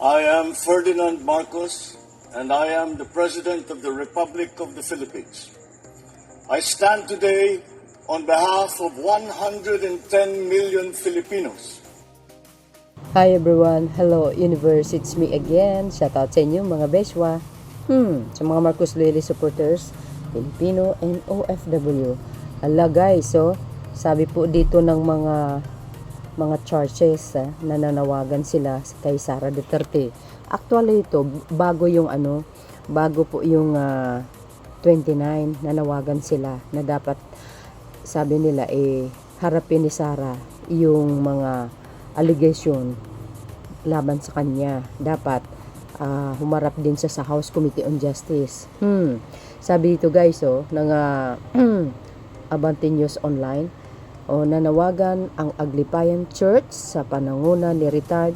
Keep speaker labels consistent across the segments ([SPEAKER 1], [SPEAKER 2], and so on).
[SPEAKER 1] I am Ferdinand Marcos, and I am the President of the Republic of the Philippines. I stand today on behalf of 110 million Filipinos.
[SPEAKER 2] Hi everyone, hello universe, it's me again. Shout out sa inyo mga beshwa. Sa mga Marcos Lely supporters, Filipino and OFW. Hala guys, so sabi po dito ng mga churches nananawagan sila kay Sara Duterte. Actually ito bago po yung 29 nanawagan sila na dapat sabi nila harapin ni Sara yung mga allegation laban sa kanya. Dapat humarap din siya sa House Committee on Justice. Sabi dito guys ng Abante News Online, nanawagan ang Aglipayan Church sa pananguna ni retired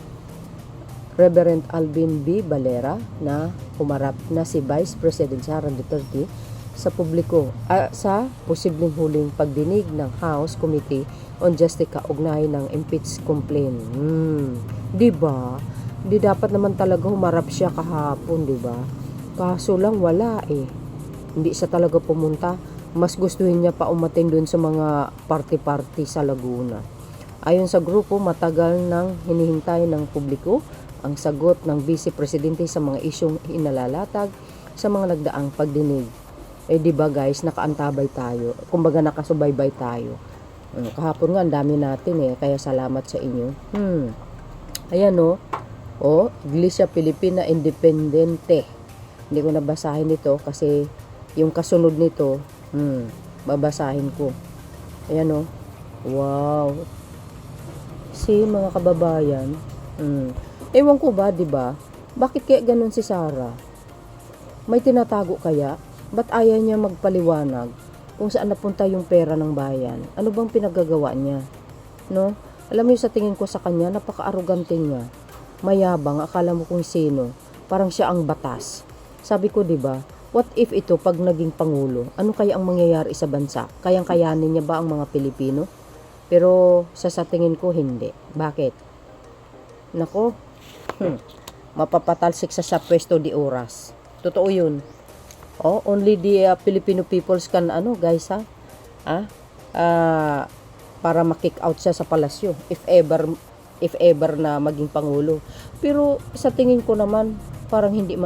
[SPEAKER 2] Reverend Alvin B. Valera na humarap na si Vice President Sara Duterte sa publiko sa posibleng huling pagdinig ng House Committee on Justice kaugnay ng impeach complaint. Diba? Di dapat naman talaga humarap siya kahapon, diba? Kaso lang wala Hindi siya talaga pumunta. Mas gustuhin niya pa umattend dun sa mga party-party sa Laguna. Ayon sa grupo, matagal nang hinihintay ng publiko ang sagot ng Vice Presidente sa mga isyong inalalatag sa mga nagdaang pagdinig. Diba guys, nakaantabay tayo. Kumbaga nakasubaybay tayo. Kahapon nga, ang dami natin kaya salamat sa inyo. Ayan Iglesia Filipina Independente. Hindi ko nabasahin ito kasi yung kasunod nito, babasahin ko. Ayan wow. Mga kababayan. Ewan ko ba, diba? Bakit kaya ganun si Sara? May tinatago kaya? Ba't ayaw niya magpaliwanag kung saan napunta yung pera ng bayan? Ano bang pinagagawa niya? No? Alam mo sa tingin ko sa kanya, napaka-arugante niya. Mayabang, akala mo kung sino. Parang siya ang batas. Sabi ko, diba? What if ito pag naging pangulo? Ano kaya ang mangyayari sa bansa? Kayang-kayanin niya ba ang mga Pilipino? Pero sa tingin ko, hindi. Bakit? Nako, mapapatalsik sa pwesto di oras. Totoo yun. Only the Filipino peoples can guys para ma-kick out siya sa palasyo if ever na maging pangulo. Pero sa tingin ko naman parang hindi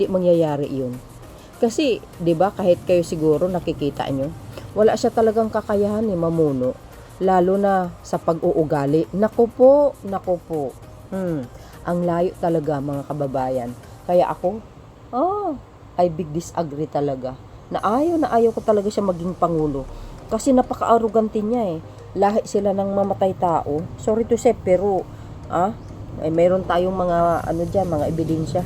[SPEAKER 2] mangyayari 'yun. Kasi 'di ba kahit kayo siguro nakikita nyo, wala siya talagang kakayahan mamuno lalo na sa pag-uugali. Nako po. Ang layo talaga mga kababayan. Kaya ako I big disagree talaga. Na ayaw ko talaga siya maging pangulo. Kasi napaka-arrogante niya Lahi sila ng mamatay tao. Sorry to say, pero mayroon tayong mga mga ebidensya.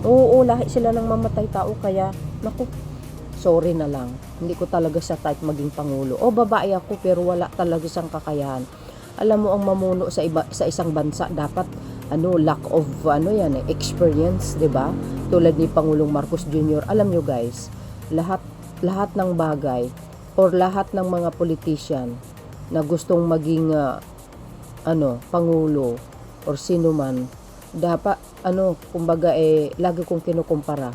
[SPEAKER 2] Oo, lahi sila ng mamatay tao. Kaya, naku, sorry na lang. Hindi ko talaga siya type maging pangulo. Babae ako, pero wala talaga siyang kakayahan. Alam mo, ang mamuno sa isang bansa, dapat lack of experience, 'di ba? Tulad ni Pangulong Marcos Jr. Alam nyo guys, lahat ng bagay or lahat ng mga politician na gustong maging pangulo or sino man, dapat kumbaga lagi kong kinukumpara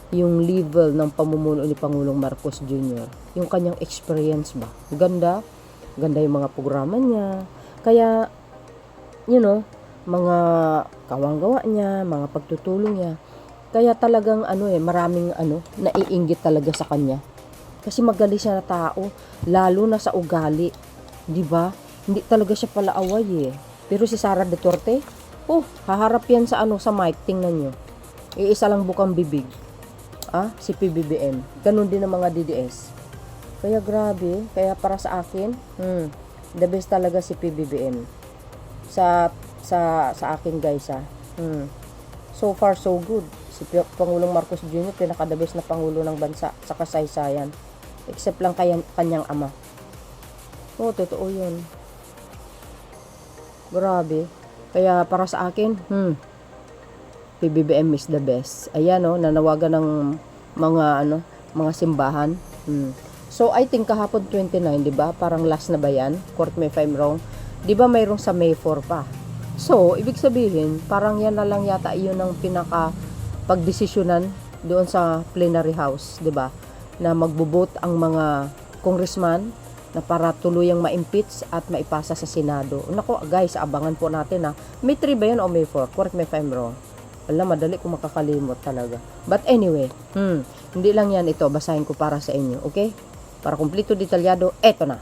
[SPEAKER 2] yung level ng pamumuno ni Pangulong Marcos Jr. Yung kanyang experience ba? Ganda yung mga programa niya. Kaya mga kawanggawa niya, mga pagtutulong niya. Kaya talagang maraming naiinggit talaga sa kanya. Kasi magaling siya na tao, lalo na sa ugali. 'Di ba? Hindi talaga siya palaaway Pero si Sara Duterte, haharap yan sa sa mic, tingnan niyo. Iisa lang bukang bibig. Si PBBM. Ganun din ang mga DDS. Kaya grabe, kaya para sa akin, the best talaga si PBBM. Sa akin guys so far so good. Si Pangulong Marcos Jr. pinaka-the best na pangulo ng bansa sa kasaysayan, except lang kanyang ama. Totoo yun. Grabe. Kaya para sa akin PBBM is the best. Ayan nanawagan ng mga simbahan. So I think kahapon 29, 'di ba? Parang last na ba 'yan? Correct me if I'm wrong. 'Di ba mayroong sa May 4 pa? So, ibig sabihin, parang yan na lang yata yun ang pinaka pagdesisyonan doon sa plenary house, 'di ba? Na magbubot ang mga congressman na para tuluyang ma-impeach at maipasa sa Senado. Nako, guys, abangan po natin ha. May 3 ba yun o may 4? Correct me if I'm wrong. Alam, madali ko makakalimot talaga. But anyway, hindi lang yan ito. Basahin ko para sa inyo, okay? Para kumpleto detalyado, eto na.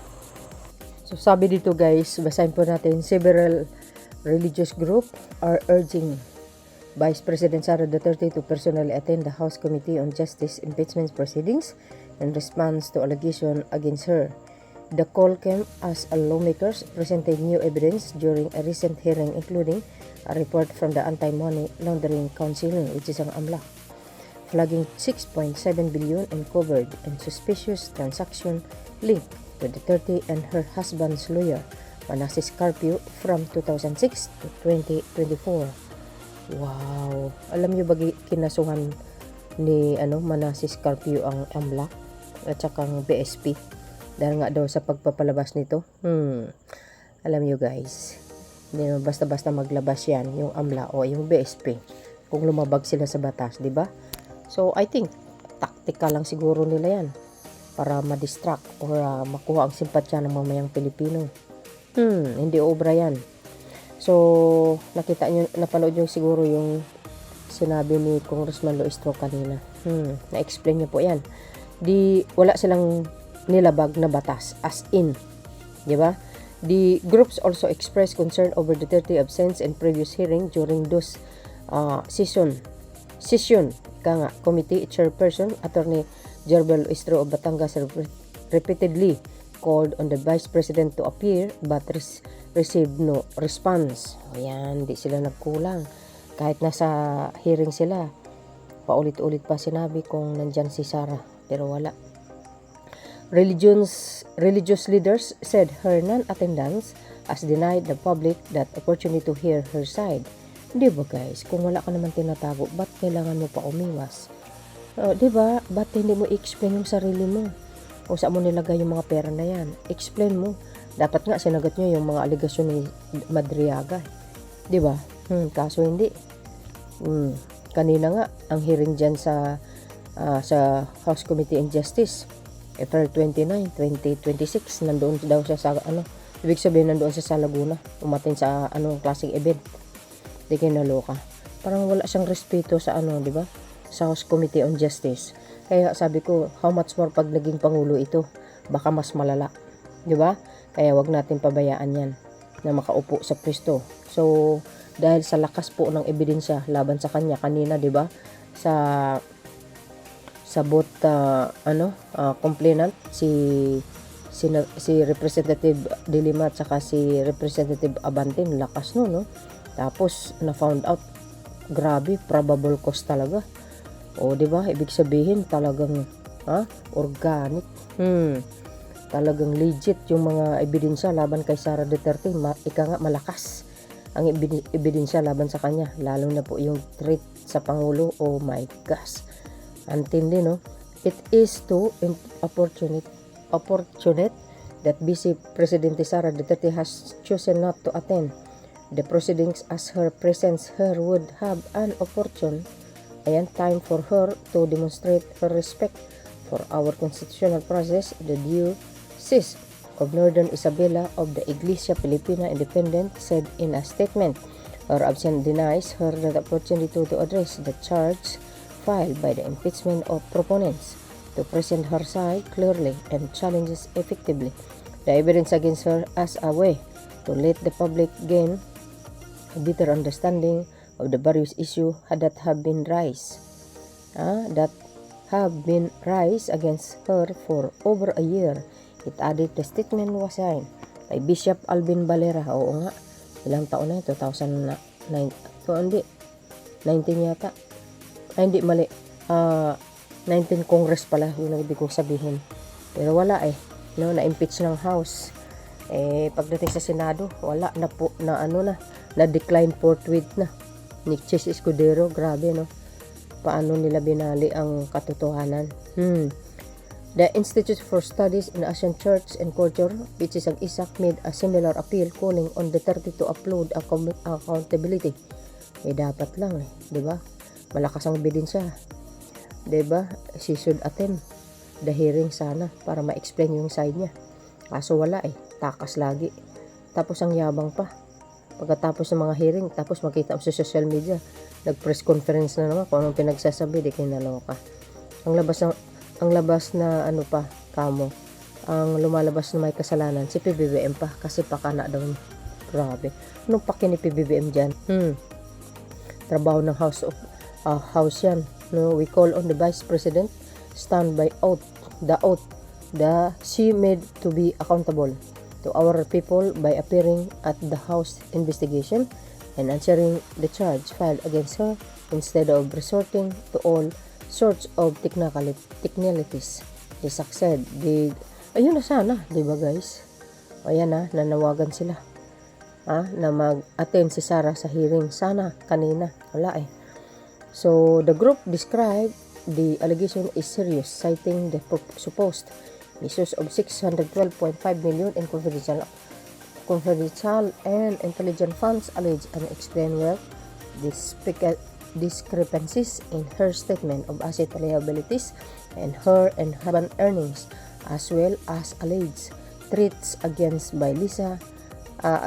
[SPEAKER 2] So, sabi dito guys, basahin po natin, several religious group are urging Vice President Sara Duterte to personally attend the House Committee on Justice impeachment proceedings in response to allegation against her. The call came as lawmakers presented new evidence during a recent hearing, including a report from the Anti-Money Laundering Council, which is ang AMLA, flagging 6.7 billion uncovered and suspicious transaction linked to Duterte and her husband's lawyer, Manasseh Carpio, from 2006 to 2024. Wow! Alam niyo ba kinasuhan ni Manasseh Carpio ang AMLA at saka ang BSP dahil nga daw sa pagpapalabas nito? Alam niyo guys, hindi naman basta-basta maglabas yan yung AMLA o yung BSP kung lumabag sila sa batas, di ba? So I think taktika lang siguro nila yan para ma-distract or makuha ang simpatya ng mamayang Pilipino. Hindi obra yan. So, napanood nyo siguro yung sinabi ni Congressman Loistro kanina. Na-explain niya po yan. Wala silang nilabag na batas, as in. Diba? The groups also expressed concern over the Duterte absence in previous hearing during those session. Committee chairperson, Attorney Gerbel Loistro of Batangas repeatedly called on the Vice President to appear but received no response. Ayan, di sila nagkulang. Kahit nasa hearing sila, paulit-ulit pa sinabi kung nandyan si Sara, pero wala. Religious leaders said her non-attendance has denied the public that opportunity to hear her side. Di ba guys, kung wala ka naman tinatago, ba't kailangan mo pa umiwas? Di ba, ba't hindi mo i-explain yung sarili mo? O saan mo nilagay yung mga pera na yan? Explain mo. Dapat nga sinagot nyo yung mga aligasyon ni Madriaga. Di ba? Kaso hindi. Kanina nga, ang hearing dyan sa House Committee on Justice, April 29, 2026, nandoon daw siya sa, ibig sabihin nandoon siya sa Laguna, umatin sa, klaseng event. Di kayo naloka. Parang wala siyang respeto sa, di ba? Sa House Committee on Justice. Kaya sabi ko, how much more pag naging Pangulo ito? Baka mas malala. Di ba? Kaya wag natin pabayaan yan na makaupo sa pwesto. So, dahil sa lakas po ng ebidensya laban sa kanya kanina, di ba? Sa both complainant si Representative Dilima at saka si Representative Abantin, lakas no. Tapos na found out, grabe, probable cause talaga. O, di ba? Ibig sabihin talagang organic. Talagang legit yung mga ebidensya laban kay Sara Duterte. Ika nga malakas ang ebidensya laban sa kanya. Lalo na po yung threat sa Pangulo. Oh my gosh. Antindi, no? It is too opportunate that Vice Presidente Sara Duterte has chosen not to attend the proceedings as her presence here would have an opportune time for her to demonstrate her respect for our constitutional process. The Diocese of Northern Isabela of the Iglesia Filipina Independent said in a statement, her absence denies her the opportunity to address the charge filed by the impeachment of proponents, to present her side clearly and challenges effectively the evidence against her as a way to let the public gain a better understanding of the various issues that have been raised against her for over a year. It added the statement was signed by Bishop Alvin Valera. Oo nga, ilang taon na yun? 2009. So, hindi. 19 yata. Ay, hindi, mali. 19 Congress pala, yun ang ibig kong sabihin. Pero wala na-impeach ng House. Pagdating sa Senado, wala na po, na-decline forthwith na. Ni Chis Escudero, grabe, no? Paano nila binali ang katotohanan? The Institute for Studies in Asian Church and Culture, which is ang ISAC, made a similar appeal calling on Duterte to upload accountability. Dapat lang di ba? Malakas ang ebidensya. Di ba? She should attend the hearing sana para ma-explain yung side niya. Kaso wala takas lagi. Tapos ang yabang pa. Pagkatapos ng mga hearing, tapos makita mo sa social media, nag-press conference na naman kung anong pinagsasabi, di kinaloka. Ang labas na ano pa, kamo, ang lumalabas na may kasalanan, si PBBM pa, kasi pakana daw niya. Grabe. Anong paki ni PBBM dyan? Trabaho ng House yan. No, we call on the Vice President, stand by oath, the she made to be accountable to our people by appearing at the House investigation and answering the charge filed against her instead of resorting to all sorts of technicalities. They succeed. Ayun na sana, di ba guys? Ayan nanawagan sila. Na mag-attend si Sara sa hearing. Sana, kanina. Wala So, the group described the allegation is serious, citing the supposed misuse of 612.5 million in confidential and intelligent funds alleged and explain well discrepancies in her statement of asset liabilities and her and husband earnings, as well as alleged threats against by Lisa,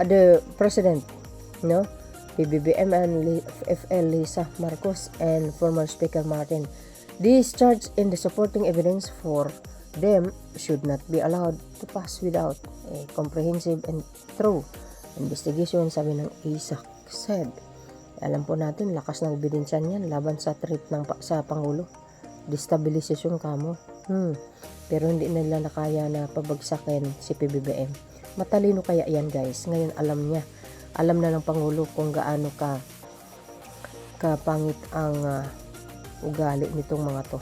[SPEAKER 2] the president, PBBM and FL Lisa Marcos and former Speaker Martin. These charges and the supporting evidence for them should not be allowed to pass without a comprehensive and thorough investigation, sabi ng ISAC said. Alam po natin, lakas ng ebidensya niyan laban sa threat sa Pangulo. Destabilisasyon kamo. Pero hindi nila nakaya na pabagsakin si PBBM. Matalino kaya yan guys. Ngayon alam niya. Alam na ng Pangulo kung gaano kapangit ang ugali nitong mga to.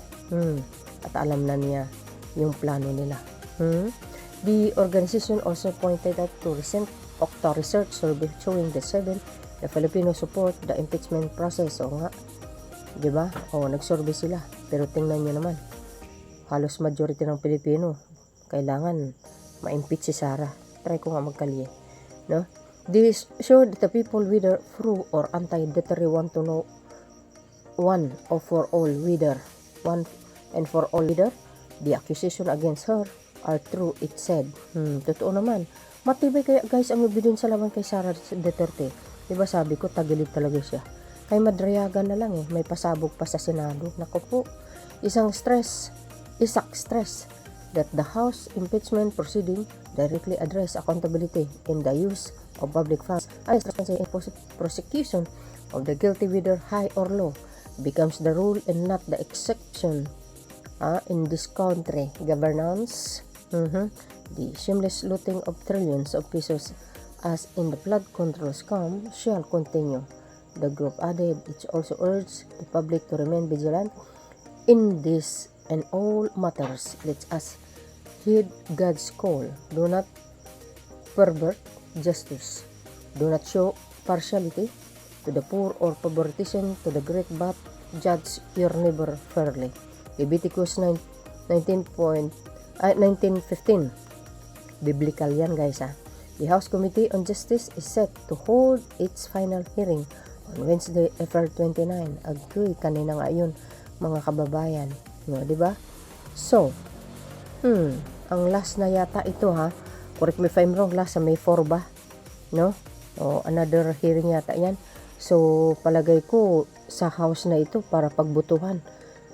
[SPEAKER 2] At alam na niya yung plano nila. The organization also pointed out to recent Okta research survey showing the Filipino support the impeachment process. O nga, di ba? Nag-survey sila. Pero tingnan nyo naman, halos majority ng Pilipino kailangan ma-impeach si Sara. Try ko nga magkalye. No? This showed the people whether through or anti-Duterte want to know one for all whether the accusation against her are true, it said. Totoo naman. Matibay kaya guys ang ebidensya laban kay Sara Duterte. Diba sabi ko, tagilid talaga siya. Kay madrayagan na lang may pasabog pa sa Senado. Naku po, isak stress that the House impeachment proceeding directly address accountability in the use of public funds as responsible in prosecution of the guilty whether high or low becomes the rule and not the exception in this country governance. The shameless looting of trillions of pesos as in the flood control scam shall continue. The group added it also urged the public to remain vigilant in this and all matters. Let us heed God's call. Do not pervert justice. Do not show partiality to the poor or favoritism to the great, but judge your neighbor fairly. Leviticus 19:15. Biblical yan guys The House Committee on Justice is set to hold its final hearing on Wednesday, April 29. Agree, kanina nga yun mga kababayan. Diba? So, ang last na yata ito correct me if I'm wrong, last sa May 4 ba? No? Another hearing yata yan. So, palagay ko sa House na ito para pagbutuhan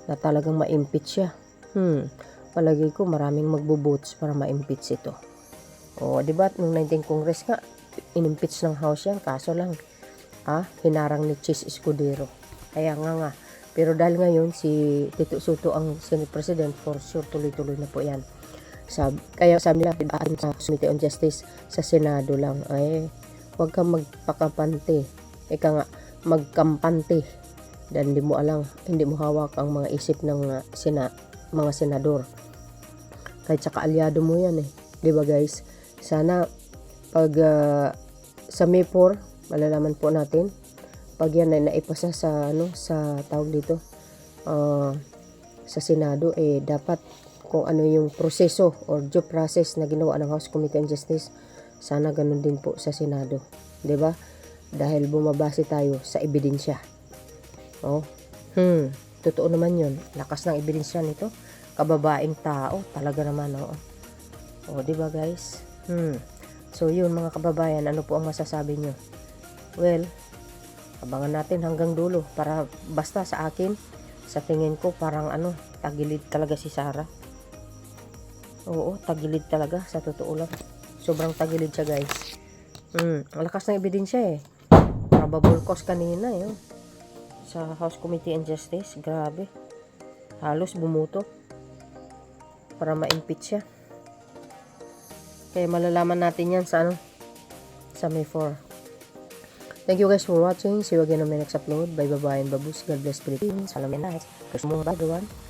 [SPEAKER 2] na talagang ma-impeach siya. Palagay ko maraming magbo-votes para ma-impeach ito. Diba? Nung 19 Congress nga, in-impeach ng House yan. Kaso lang, hinarang ni Chis Escudero. Kaya nga. Pero dahil ngayon, si Tito Soto ang Senate President, for sure, tuloy-tuloy na po yan. Kaya sabi nila, sa Committee on Justice sa Senado lang, huwag kang magpakapante. Ika nga, magkampante. Dahil hindi mo hawak ang mga isip ng mga senador. Kahit saka aliado mo yan Diba guys? Sana pag sa May 4, malalaman po natin pag yan ay naipasa sa tawag dito sa Senado dapat kung ano yung proseso or due process na ginawa ng House Committee on Justice, sana ganun din po sa Senado. 'Di ba? Dahil bumabase tayo sa ebidensya. Oh. Totoo naman 'yun. Lakas ng ebidensya nito. Kababaeng tao, talaga naman, oo. Oh, 'di ba, guys? So, 'yun mga kababayan, ano po ang masasabi nyo? Well, abangan natin hanggang dulo para basta sa akin, sa tingin ko parang tagilid talaga si Sara. Oo, tagilid talaga sa totoo lang. Sobrang tagilid siya, guys. Ang lakas ng ebidensya eh. Probable cause kanina eh. Sa House Committee on Justice, grabe. Halos bumuto para ma-impeach siya. Kaya malalaman natin yan sa sa May 4. Thank you guys for watching. See you again on my next upload. Bye bye and babus. God bless Philippines. Salam and nice. Bye everyone.